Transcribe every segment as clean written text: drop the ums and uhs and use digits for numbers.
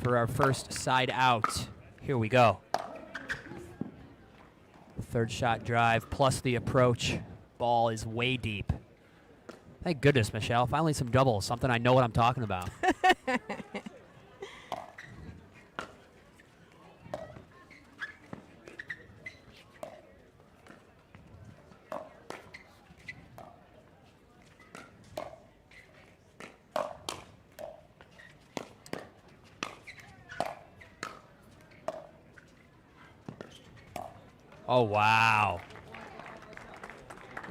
for our first side out. Here we go. Third shot drive plus the approach. Ball is way deep. Thank goodness, Michelle. Finally some doubles, something I know what I'm talking about. Oh, wow.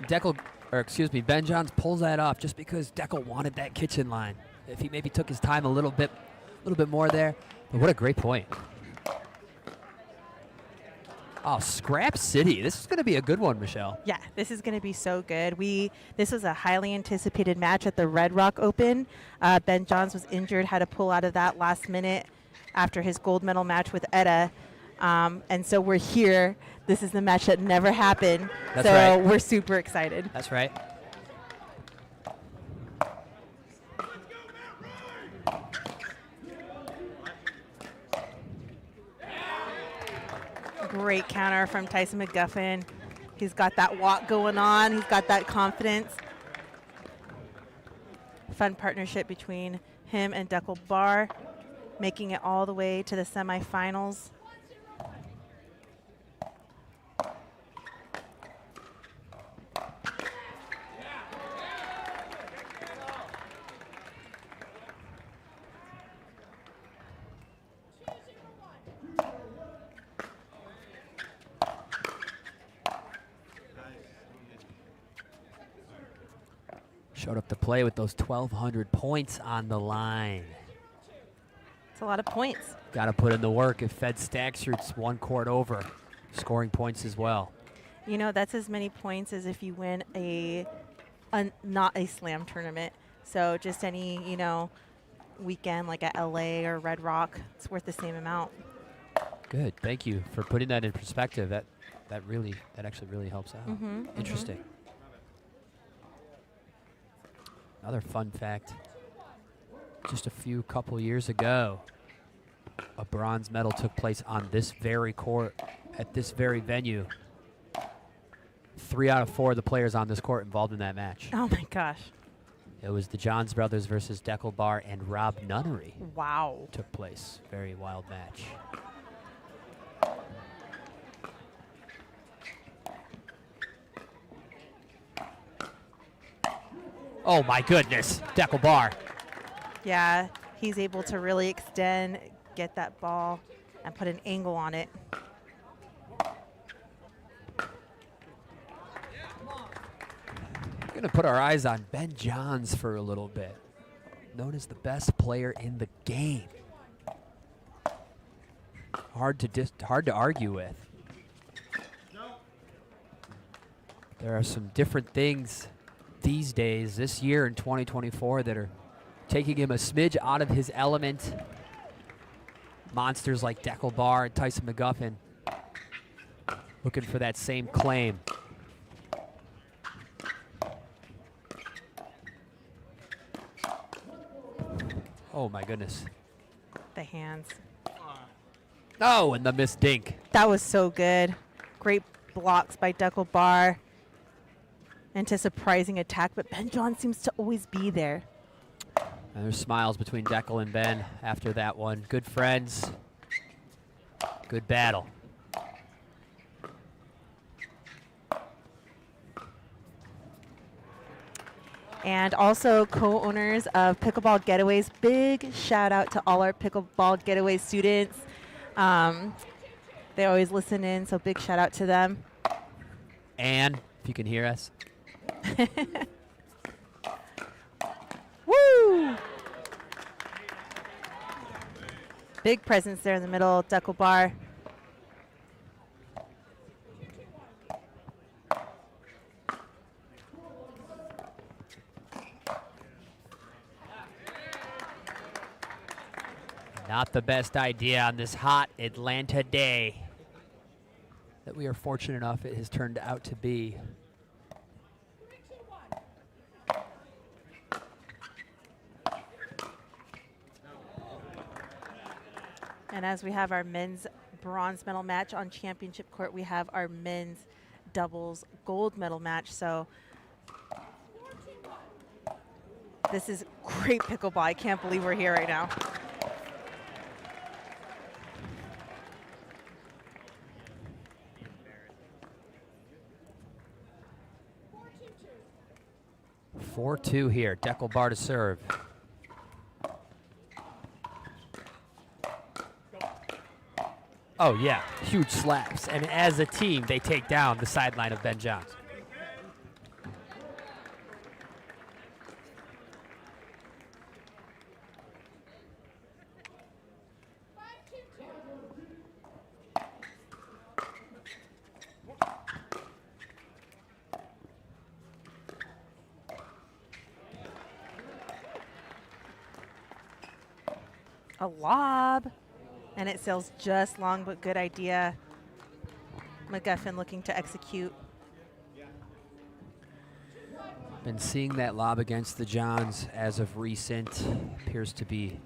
Ben Johns pulls that off just because Dekel wanted that kitchen line. If he maybe took his time a little bit more there. But what a great point. Oh, Scrap City. This is going to be a good one, Michelle. Yeah, this is going to be so good. This was a highly anticipated match at the Red Rock Open. Ben Johns was injured, had to pull out of that last minute after his gold medal match with Etta. And so we're here. This is the match that never happened. That's right. We're super excited. That's right. Great counter from Tyson McGuffin. He's got that walk going on. He's got that confidence. Fun partnership between him and Dekel Bar, making it all the way to the semifinals. Showed up to play with those 1,200 points on the line. It's a lot of points. Got to put in the work if Fed Stacks shoots one court over, scoring points as well. You know, that's as many points as if you win not a slam tournament. So just any, weekend like at LA or Red Rock, it's worth the same amount. Good. Thank you for putting that in perspective. That actually really helps out. Interesting. Another fun fact, just a couple years ago, a bronze medal took place on this very court, at this very venue. 3 out of 4 of the players on this court involved in that match. Oh my gosh. It was the Johns brothers versus Dekel Bar and Rob Nunnery. Wow. Took place. Very wild match. Oh my goodness, Dekel Bar. Yeah, he's able to really extend, get that ball, and put an angle on it. We're going to put our eyes on Ben Johns for a little bit. Known as the best player in the game. Hard to argue with. There are some different things these days, this year in 2024, that are taking him a smidge out of his element. Monsters like Dekel Bar and Tyson McGuffin looking for that same claim. Oh my goodness. The hands. Oh, and the missed dink. That was so good. Great blocks by Dekel Bar. Into surprising attack, but Ben Johns seems to always be there. And there's smiles between Dekel and Ben after that one. Good friends. Good battle. And also co-owners of Pickleball Getaways. Big shout out to all our Pickleball Getaway students. They always listen in, so big shout out to them. And if you can hear us. Woo! Big presence there in the middle, Dekel Bar. Not the best idea on this hot Atlanta day that we are fortunate enough it has turned out to be. And as we have our men's bronze medal match on championship court, we have our men's doubles gold medal match. So this is great pickleball. I can't believe we're here right now. Four-two here. Dekel bar to serve. Oh, yeah, huge slaps. And as a team, they take down the sideline of Ben Johns. A lob, and it sails just long, but good idea. McGuffin looking to execute. Been seeing that lob against the Johns as of recent. Appears to be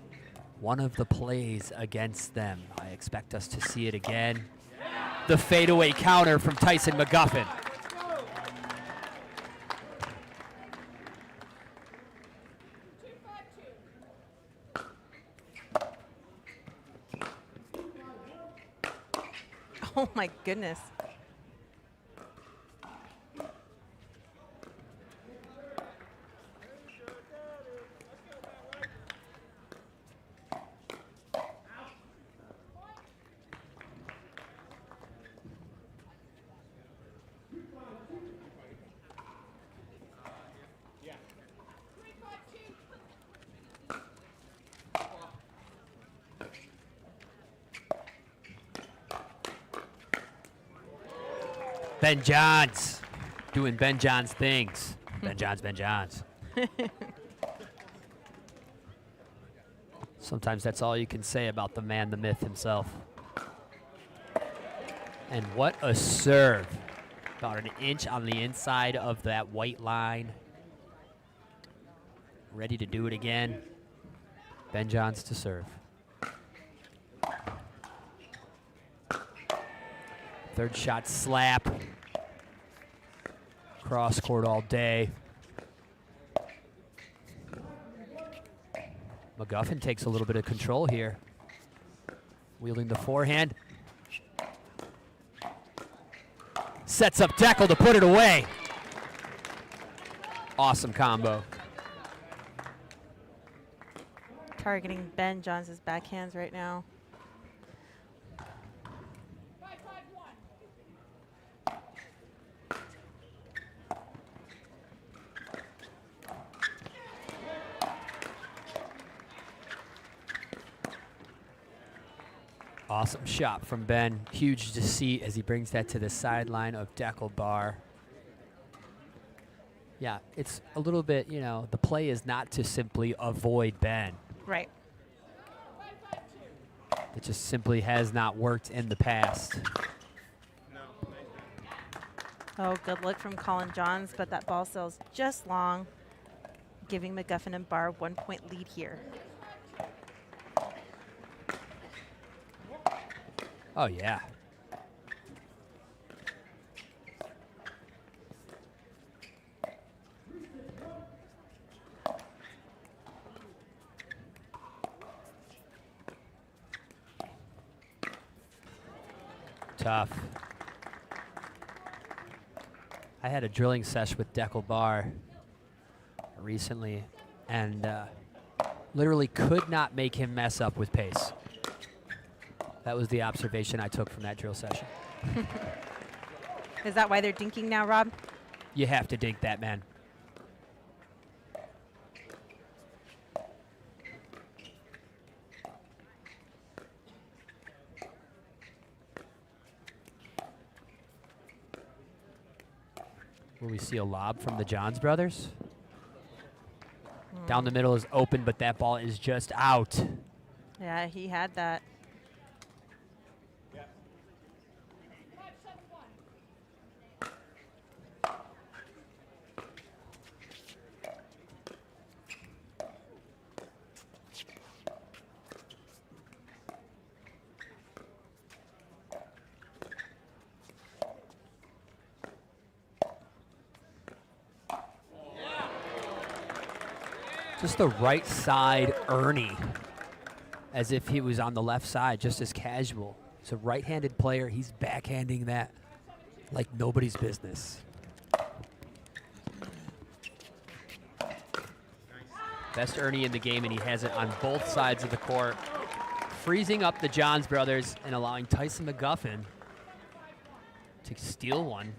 one of the plays against them. I expect us to see it again. The fadeaway counter from Tyson McGuffin. Oh my goodness. Ben Johns doing Ben Johns things. Ben Johns, Ben Johns. Sometimes that's all you can say about the man, the myth himself. And what a serve. About an inch on the inside of that white line. Ready to do it again. Ben Johns to serve. Third shot slap. Cross court all day. McGuffin takes a little bit of control here. Wielding the forehand. Sets up Dekel to put it away. Awesome combo. Targeting Ben Johns' backhands right now. Awesome shot from Ben. Huge to see as he brings that to the sideline of Dekel bar. Yeah, it's a little bit, you know, the play is not to simply avoid Ben. Right. It just simply has not worked in the past. Oh, good look from Collin Johns, but that ball sails just long, giving McGuffin and Barr 1 point lead here. Oh, yeah. Tough. I had a drilling sesh with Dekel bar recently, and literally could not make him mess up with pace. That was the observation I took from that drill session. Is that why they're dinking now, Rob? You have to dink that, man. Will we see a lob from the Johns brothers? Down the middle is open, but that ball is just out. Yeah, he had that. Just the right side Ernie, as if he was on the left side, just as casual. It's a right-handed player. He's backhanding that like nobody's business. Best Ernie in the game, and he has it on both sides of the court, freezing up the Johns brothers and allowing Tyson McGuffin to steal one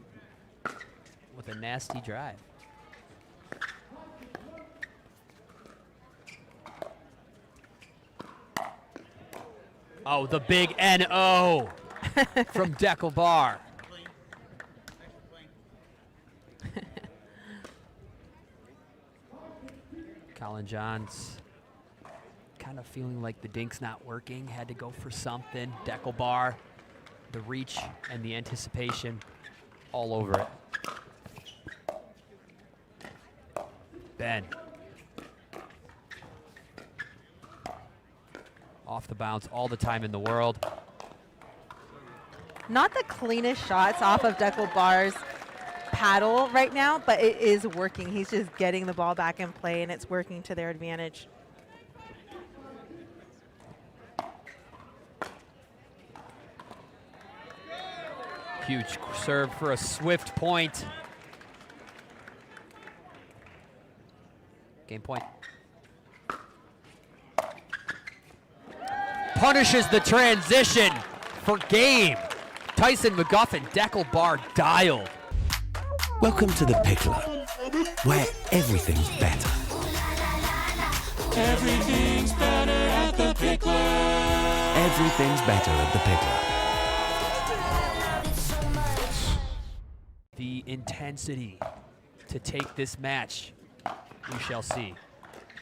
with a nasty drive. Oh, the big N-O from Dekel. Collin Johns kind of feeling like the dink's not working, had to go for something. Dekel, the reach and the anticipation all over it. Ben. Off the bounce all the time in the world. Not the cleanest shots off of Dekel's paddle right now, but it is working. He's just getting the ball back in play, and it's working to their advantage. Huge serve for a swift point. Game point. Punishes the transition for game. Tyson McGuffin, Dekel dialed. Welcome to the Picklr, where everything's better. Everything's better at the Picklr. Everything's better at the Picklr. The intensity to take this match, we shall see.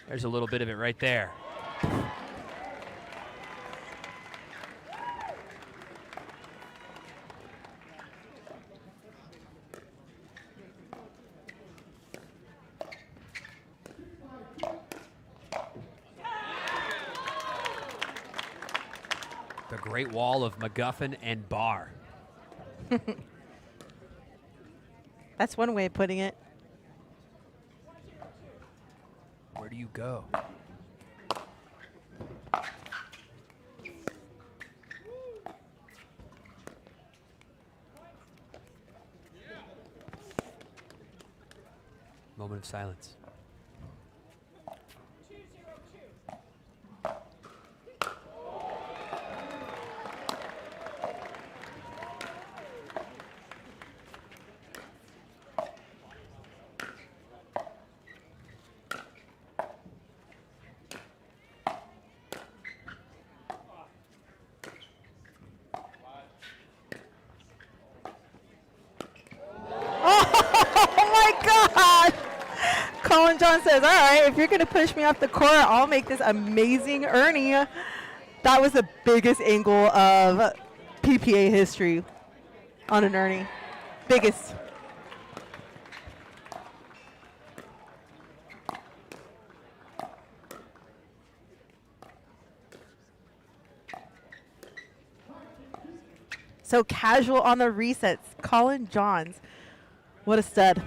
There's a little bit of it right there. The great wall of McGuffin and Barr. That's one way of putting it. Where do you go? Moment of silence. Collin John says, all right, if you're going to push me off the court, I'll make this amazing Ernie. That was the biggest angle of PPA history on an Ernie. Biggest. So casual on the resets. Collin Johns. What a stud.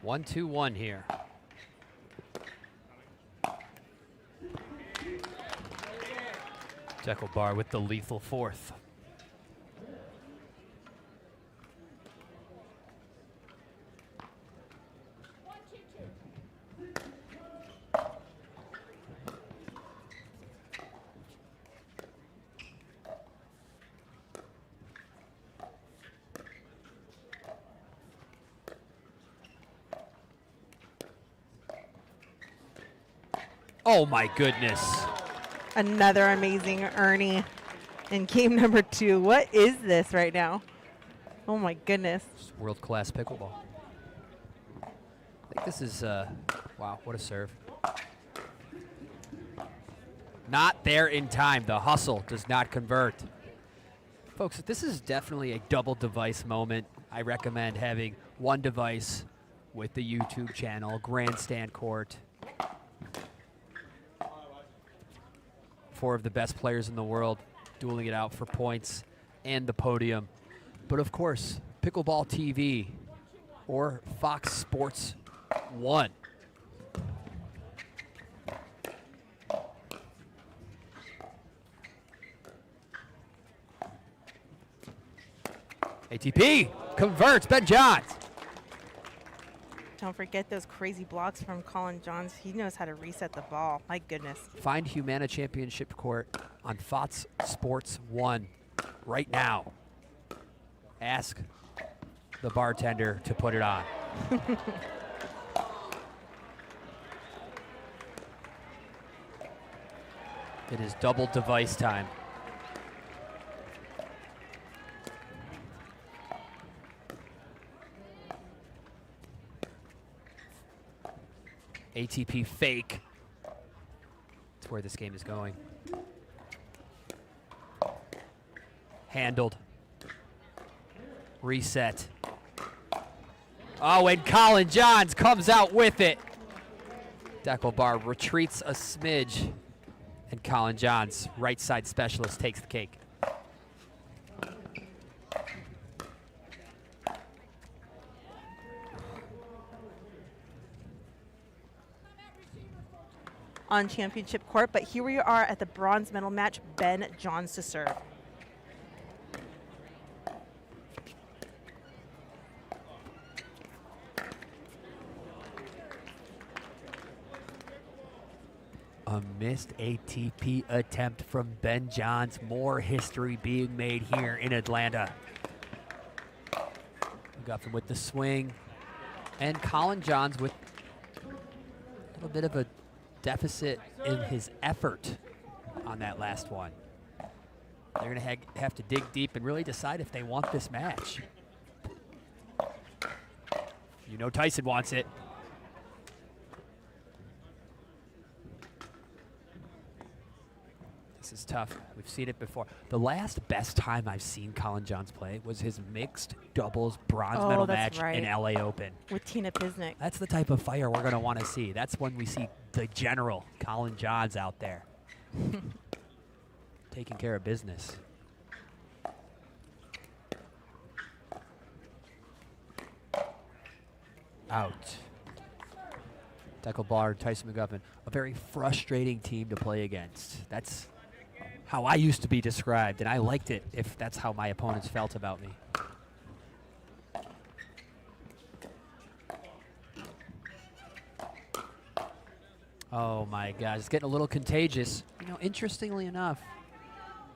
One, 2-1 here. Dekel with the lethal fourth. Oh my goodness. Another amazing Ernie in game number 2. What is this right now? Oh my goodness. World-class pickleball. I think this is, wow, what a serve. Not there in time. The hustle does not convert. Folks, this is definitely a double device moment. I recommend having one device with the YouTube channel, grandstand court. 4 of the best players in the world dueling it out for points and the podium. But of course, Pickleball TV or Fox Sports 1. ATP converts, Ben Johns. Don't forget those crazy blocks from Collin Johns. He knows how to reset the ball. My goodness. Find Humana Championship Court on Fox Sports 1 right now. Ask the bartender to put it on. It is double device time. ATP fake. That's where this game is going. Handled. Reset. Oh, and Collin Johns comes out with it. Dekel bar retreats a smidge. And Collin Johns, right side specialist, takes the cake. On championship court, but here we are at the bronze medal match. Ben Johns to serve. A missed ATP attempt from Ben Johns. More history being made here in Atlanta. McGuffin with the swing. And Collin Johns with a little bit of a deficit in his effort on that last one. They're going to have to dig deep and really decide if they want this match. You know Tyson wants it. This is tough. We've seen it before. The last best time I've seen Collin Johns play was his mixed doubles bronze medal match in LA Open. With Tina Pisnik. That's the type of fire we're going to want to see. That's when we see the general Collin Johns out there. Taking care of business. Out. Dekel bar, Tyson McGuffin. A very frustrating team to play against. That's how I used to be described, and I liked it if that's how my opponents felt about me. Oh my gosh, it's getting a little contagious. You know, interestingly enough,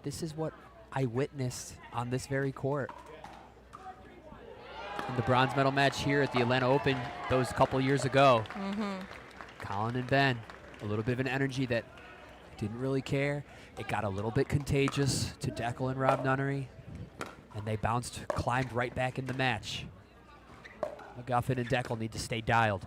this is what I witnessed on this very court. In the bronze medal match here at the Atlanta Open those couple years ago. Collin and Ben, a little bit of an energy that didn't really care. It got a little bit contagious to Dekel and Rob Nunnery, and they bounced, climbed right back in the match. McGuffin and Dekel need to stay dialed.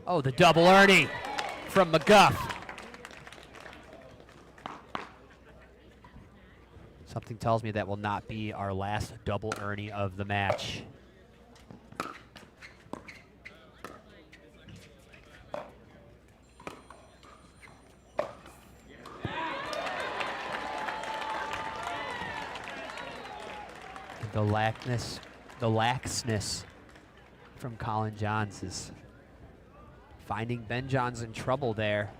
Oh, the double Ernie from McGuff. Something tells me that will not be our last double Ernie of the match. The laxness from Collin Johns is finding Ben Johns in trouble there.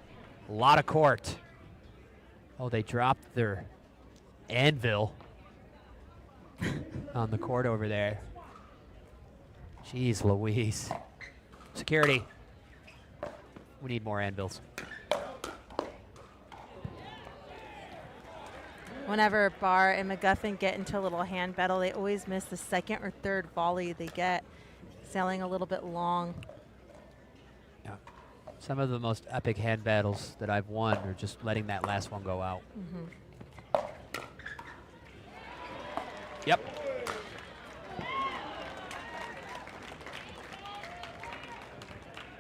A lot of court. Oh, they dropped their anvil on the court over there. Jeez Louise. Security. We need more anvils. Whenever Barr and McGuffin get into a little hand battle, they always miss the second or third volley they get, sailing a little bit long. Yeah. Some of the most epic hand battles that I've won are just letting that last one go out. Yep.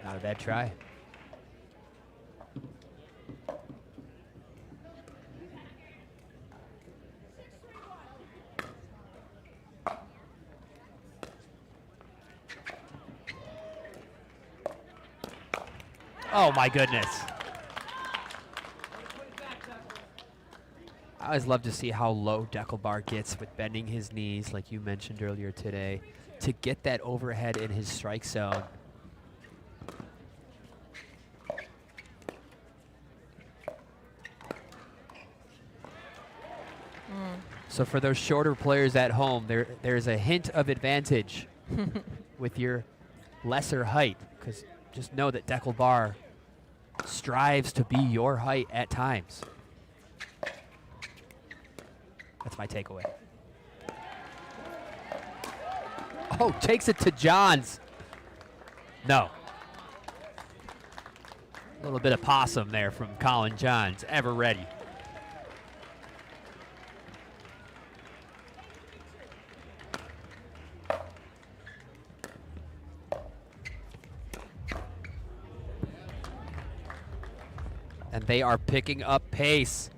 Not a bad try. Oh, my goodness. I always love to see how low Dekel gets with bending his knees, like you mentioned earlier today, to get that overhead in his strike zone. So for those shorter players at home, there's a hint of advantage with your lesser height, because just know that Dekel strives to be your height at times. That's my takeaway. Oh, takes it to Johns. No. A little bit of possum there from Collin Johns, ever ready. And they are picking up pace.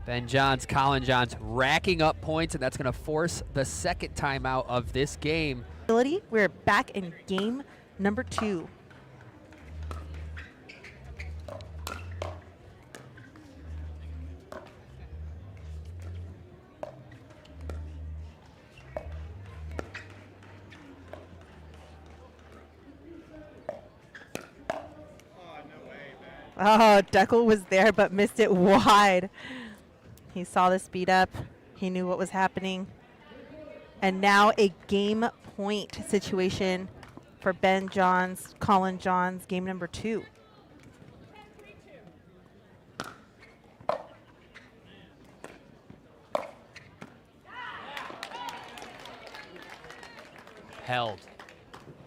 Ben Johns, Collin Johns racking up points, and that's going to force the second timeout of this game. We're back in game number 2. Oh, Dekel was there but missed it wide. He saw the speed up. He knew what was happening. And now a game point situation for Ben Johns, Collin Johns, game number 2. Held.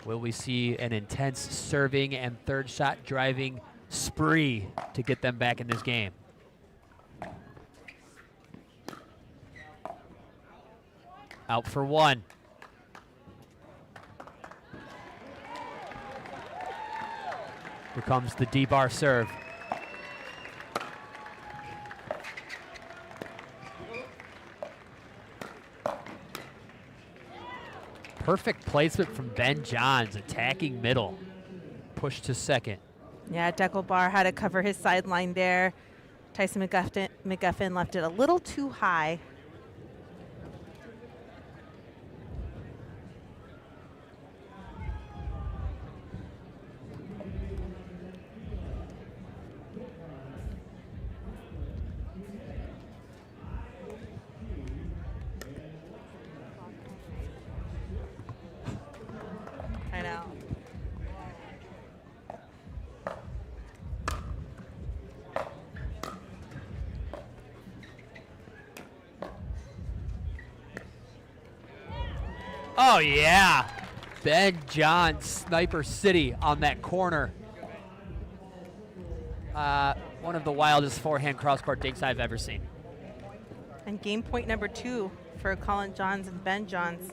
Will we see an intense serving and third shot driving spree to get them back in this game? Out for one. Here comes the D-bar serve. Perfect placement from Ben Johns, attacking middle. Push to second. Yeah, Dekel had to cover his sideline there. Tyson McGuffin left it a little too high. I know. Oh, yeah. Ben Johns, Sniper City on that corner. One of the wildest forehand cross-court dinks I've ever seen. And game point number 2 for Collin Johns and Ben Johns.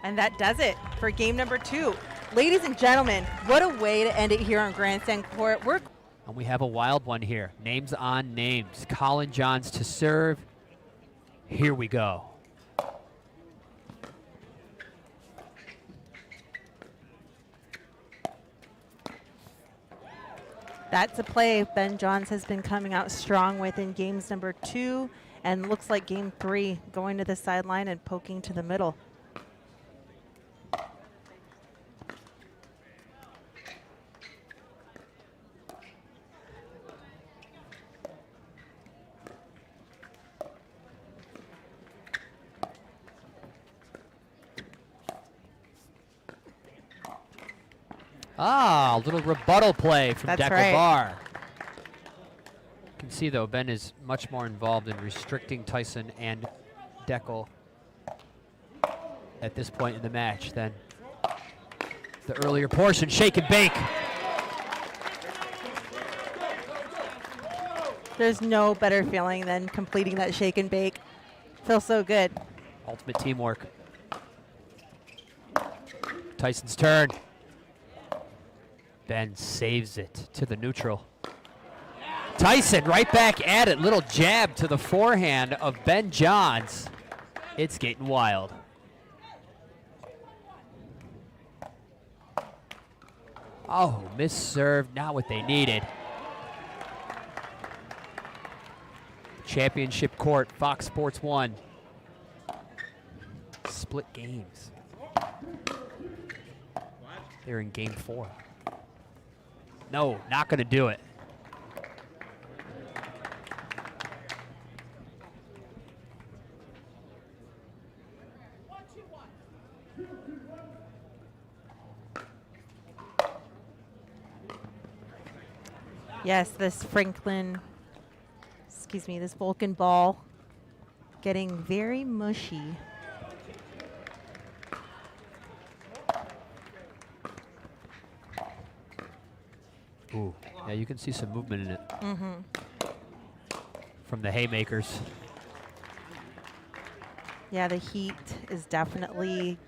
And that does it for game number 2. Ladies and gentlemen, what a way to end it here on Grandstand Court. And we have a wild one here. Names on names. Collin Johns to serve. Here we go. That's a play Ben Johns has been coming out strong with in games number 2, and looks like game 3, going to the sideline and poking to the middle. Ah, a little rebuttal play from That's Dekel right. You can see, though, Ben is much more involved in restricting Tyson and Dekel at this point in the match than the earlier portion. Shake and bake. There's no better feeling than completing that shake and bake. Feels so good. Ultimate teamwork. Tyson's turn. Ben saves it to the neutral. Tyson right back at it. Little jab to the forehand of Ben Johns. It's getting wild. Oh, misserved, not what they needed. Championship court, Fox Sports 1. Split games. They're in game 4. No, not gonna do it. Yes, this this Vulcan ball getting very mushy. Ooh, yeah, you can see some movement in it. From the haymakers. Yeah, the heat is definitely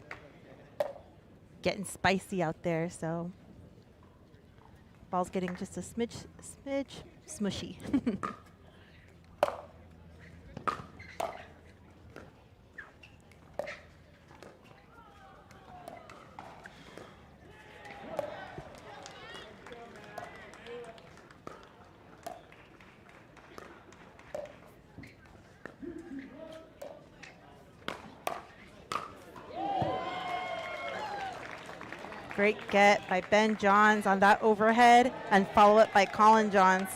getting spicy out there, so ball's getting just a smidge smushy. Great get by Ben Johns on that overhead and follow up by Collin Johns.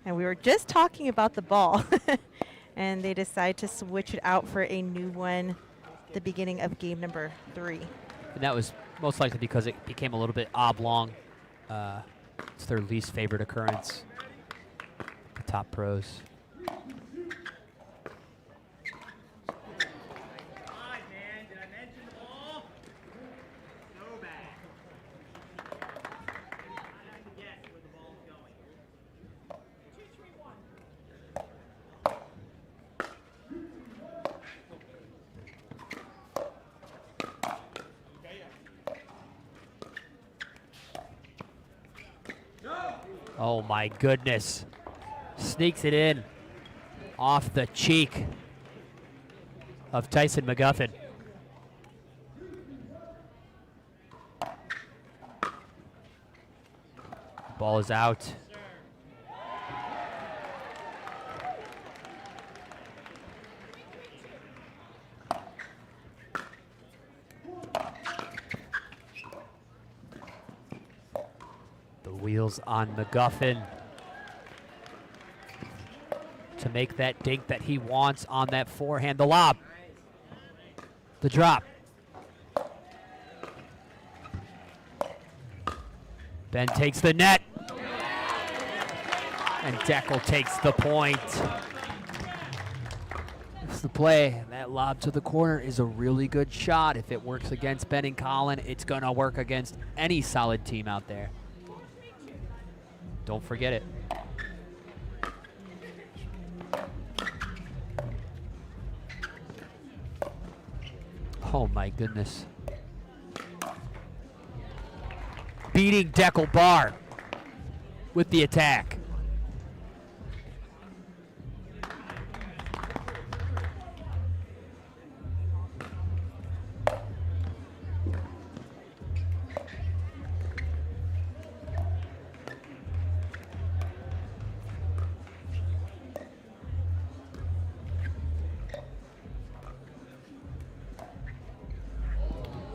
And we were just talking about the ball and they decide to switch it out for a new one at the beginning of game number 3. And that was most likely because it became a little bit oblong. It's their least favorite occurrence. The top pros. Oh my goodness. Sneaks it in off the cheek of Tyson McGuffin. Ball is out. Wheels on McGuffin to make that dink that he wants on that forehand. The lob, the drop. Ben takes the net, and Dekel takes the point. It's the play. That lob to the corner is a really good shot. If it works against Ben and Collin, it's gonna work against any solid team out there. Don't forget it. Oh my goodness. Beating Dekel bar with the attack.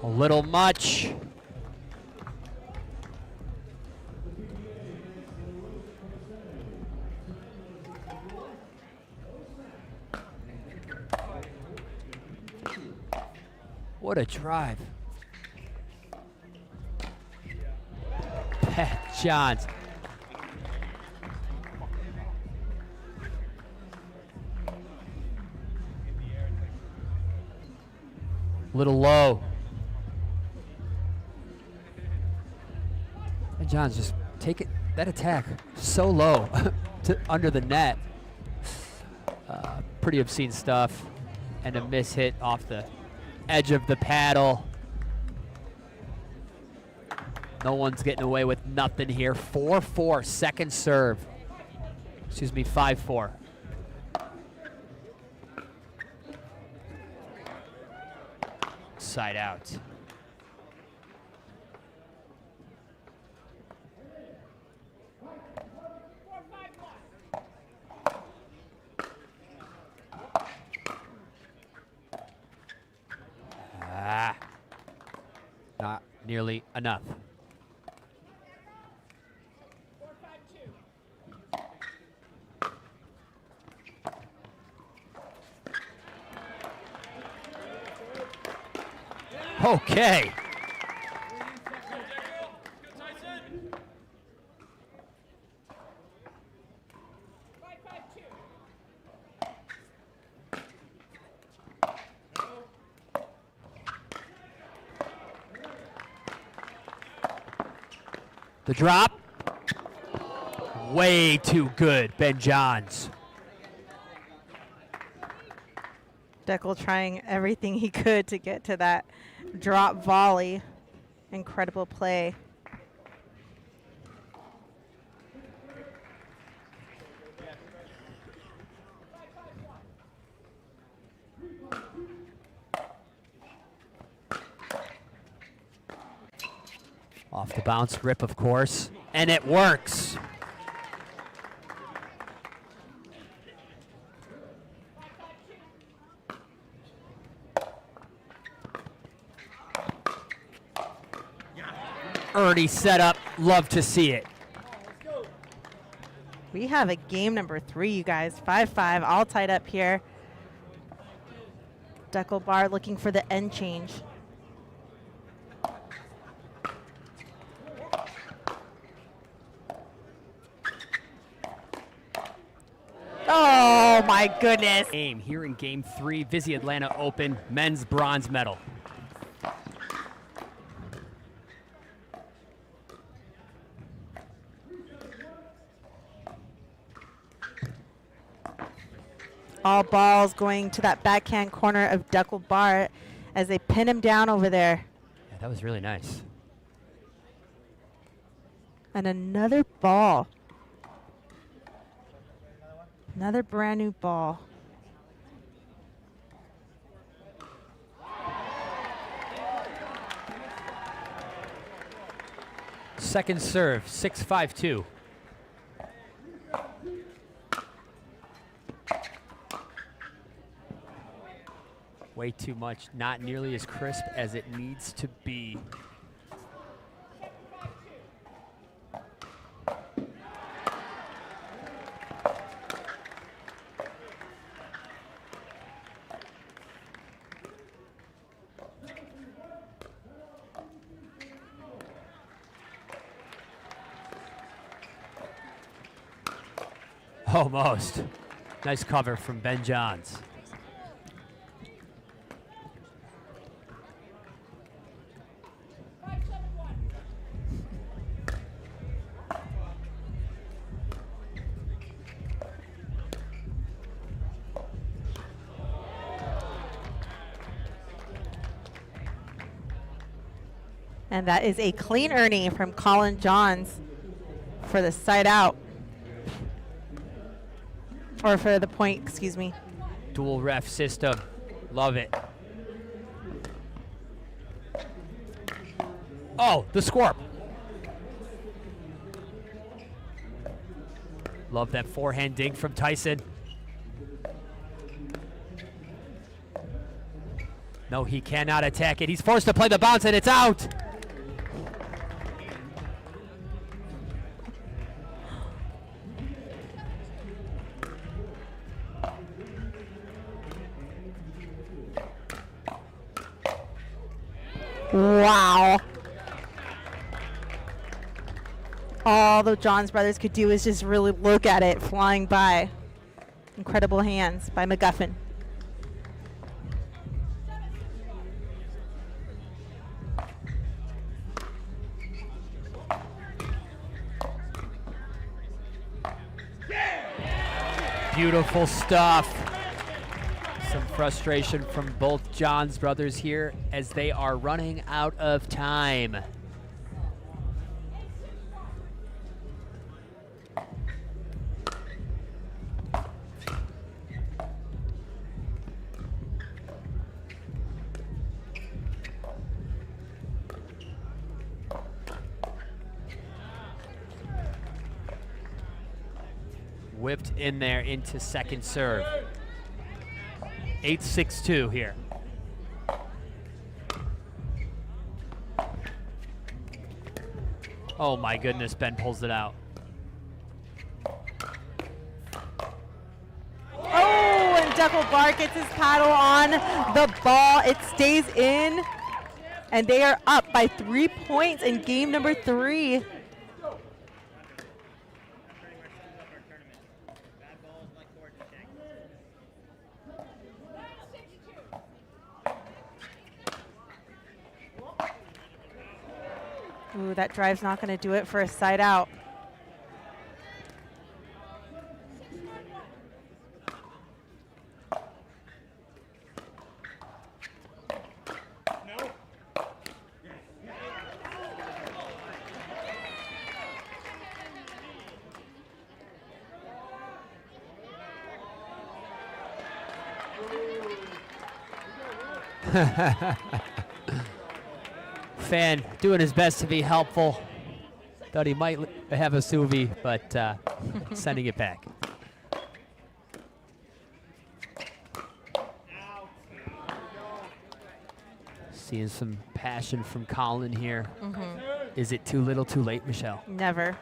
A little much. What a drive. Pat Johns. Little low. And Johns just take it, that attack so low to under the net. Pretty obscene stuff. And a miss hit off the edge of the paddle. No one's getting away with nothing here. 4-4, second serve. Excuse me, 5-4. side out. Not nearly enough. Okay. The drop. Way too good, Ben Johns. Dekel trying everything he could to get to that drop volley. Incredible play. Off the bounce rip, of course, and it works. Ernie set up, love to see it. We have a game number 3, you guys. 5-5, all tied up here. Dekel Bar looking for the end change. Oh my goodness. Game here in Game 3, Vizzy Atlanta Open, men's bronze medal. All balls going to that backhand corner of Dekel Bar as they pin him down over there. Yeah, that was really nice. And another ball. Another brand new ball. Second serve, 6-5-2. Way too much, not nearly as crisp as it needs to be. Almost. Nice cover from Ben Johns. And that is a clean Ernie from Collin Johns for the side out. Or for the point, excuse me. Dual ref system. Love it. Oh, the scorp. Love that forehand dink from Tyson. No, he cannot attack it. He's forced to play the bounce, and it's out. Wow. All the Johns brothers could do is just really look at it flying by. Incredible hands by McGuffin. Beautiful stuff. Some frustration from both Johns brothers here as they are running out of time. Whipped in there into second serve. 8-6-2 here. Oh my goodness, Ben pulls it out. Oh, and Dekel gets his paddle on the ball. It stays in, and they are up by 3 points in game number 3. Ooh, that drive's not going to do it for a side out. Fan doing his best to be helpful. Thought he might have a Suvi, but sending it back. Seeing some passion from Collin here. Is it too little too late, Michelle? Never.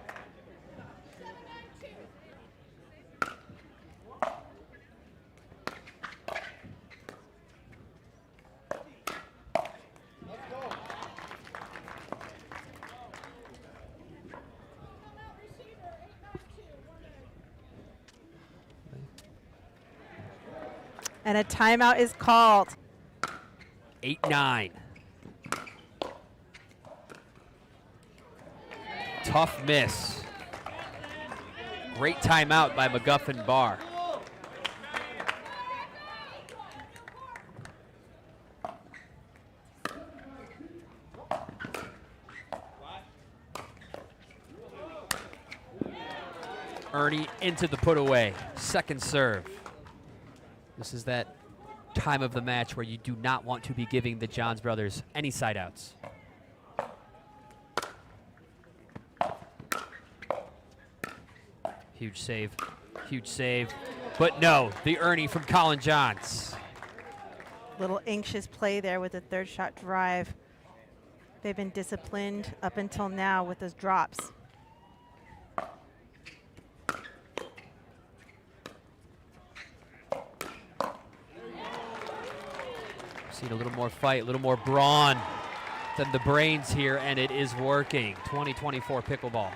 And a timeout is called. 8-9. Tough miss. Great timeout by McGuffin Bar. Ernie into the put away. Second serve. This is that time of the match where you do not want to be giving the Johns brothers any side outs. Huge save, but no, the Ernie from Collin Johns. Little anxious play there with the third shot drive. They've been disciplined up until now with those drops. Seen a little more fight, a little more brawn than the brains here, and it is working. 2024 Pickleball.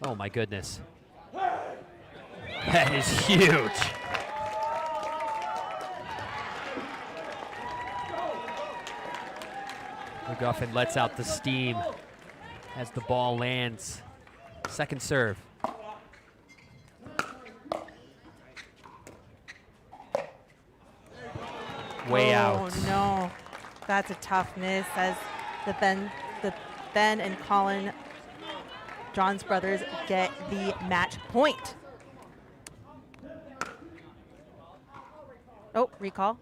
Oh my goodness. That is huge. McGuffin lets out the steam as the ball lands. Second serve. Way out. Oh no, that's a tough miss as the Ben and Collin Johns brothers get the match point. Oh, recall.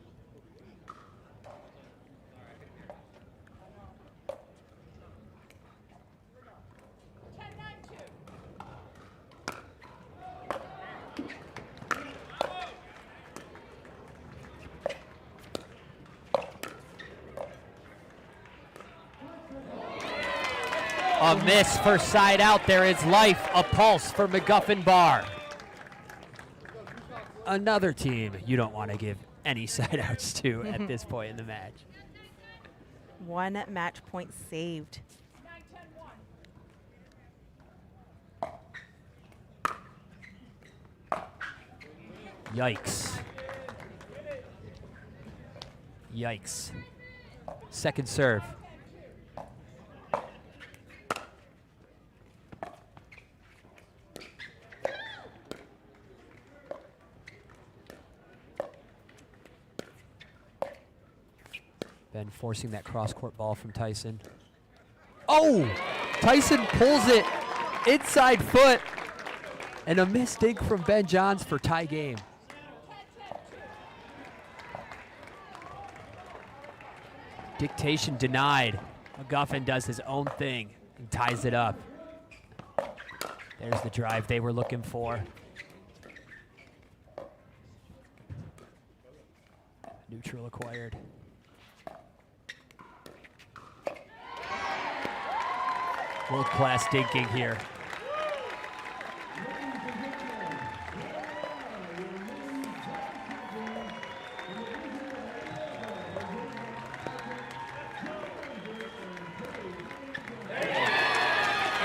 A miss for side out. There is life, a pulse for McGuffin Bar. Another team you don't want to give any side outs to at this point in the match. One match point saved. Yikes. Yikes. Second serve. Ben forcing that cross-court ball from Tyson. Oh! Tyson pulls it inside foot. And a missed dig from Ben Johns for tie game. Dictation denied. McGuffin does his own thing and ties it up. There's the drive they were looking for. Neutral acquired. World-class dinking here.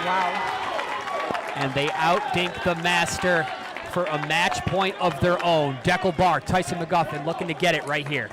Wow. And they out-dink the master for a match point of their own. Dekel bar, Tyson McGuffin looking to get it right here.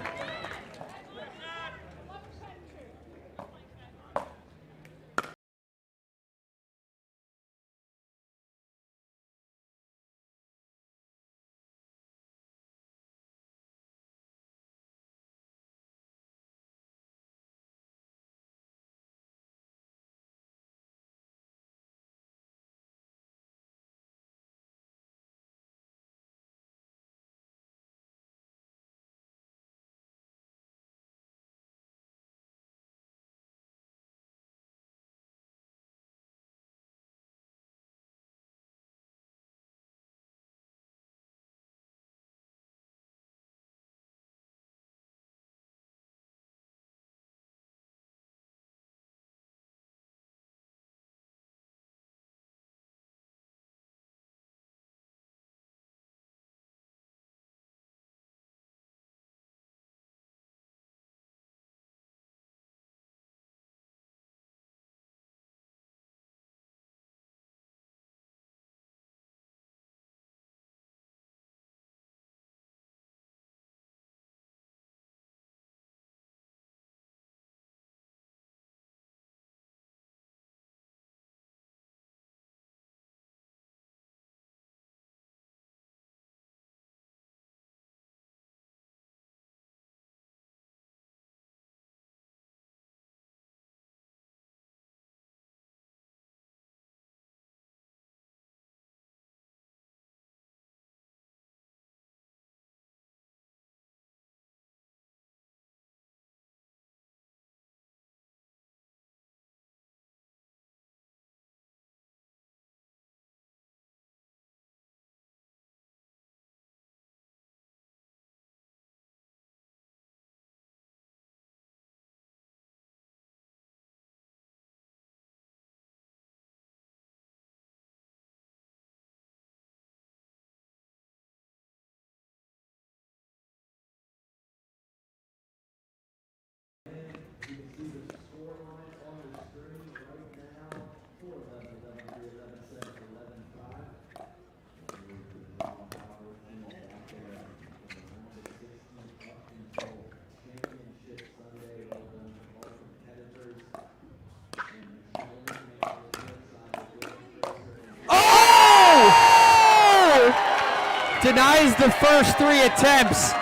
Denies the first 3 attempts,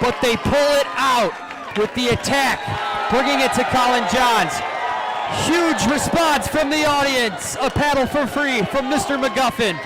but they pull it out with the attack, bringing it to Collin Johns. Huge response from the audience. A paddle for free from Mr. McGuffin.